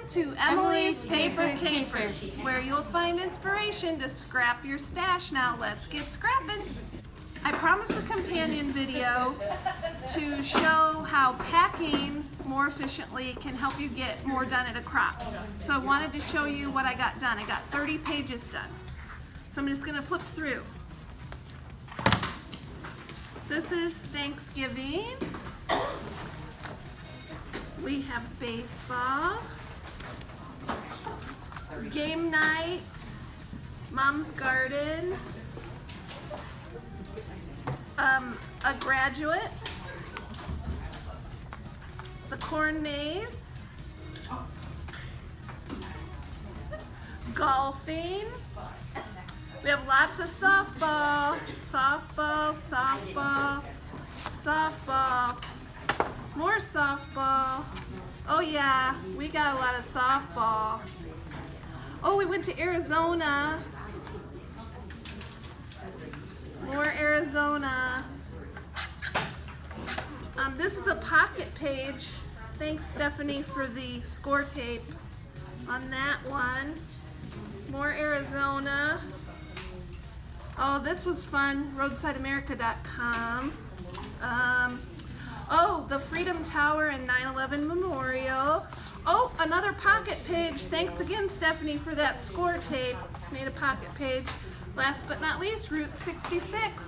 to Emilee's Paper Caper, where you'll find inspiration to scrap your stash. Now let's get scrapping. I promised a companion video to show how packing more efficiently can help you get more done at a crop. So I wanted to show you what I got done. I got 30 pages done. So I'm just going to flip through. This is Thanksgiving. We have baseball, game night, Mom's garden, a graduate, the corn maze, golfing. We have lots of softball, softball, softball, softball, more softball. Oh yeah, we got a lot of softball. Oh, we went to Arizona. More Arizona. This is a pocket page. Thanks, Stephanie, for the score tape on that one. More Arizona. Oh, this was fun. RoadsideAmerica.com. Oh, the Freedom Tower and 9/11 Memorial. Oh, another pocket page. Thanks again, Stephanie, for that score tape. Made a pocket page. Last but not least, Route 66.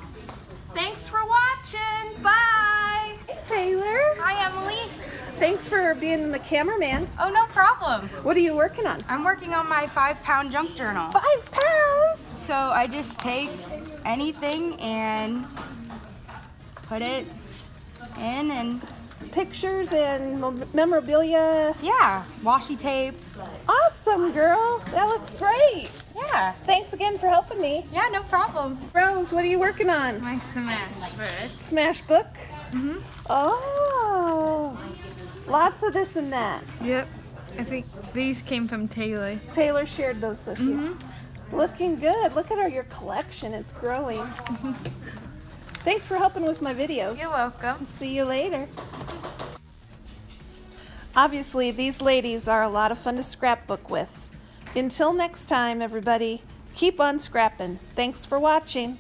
Thanks for watching. Bye. Hey, Taylor. Hi, Emily. Thanks for being the cameraman. Oh, no problem. What are you working on? I'm working on my 5-pound junk journal. 5 pounds? So I just take anything and put it in and... Pictures and memorabilia. Yeah, washi tape. Awesome, girl. That looks great. Yeah. Thanks again for helping me. Yeah, no problem. Rose, what are you working on? My smash book. Smash book? Mm-hmm. Oh, lots of this and that. Yep. I think these came from Taylor. Taylor shared those with you. Looking good. Look at your collection. It's growing. Thanks for helping with my videos. You're welcome. See you later. Obviously, these ladies are a lot of fun to scrapbook with. Until next time, everybody, keep on scrapping. Thanks for watching.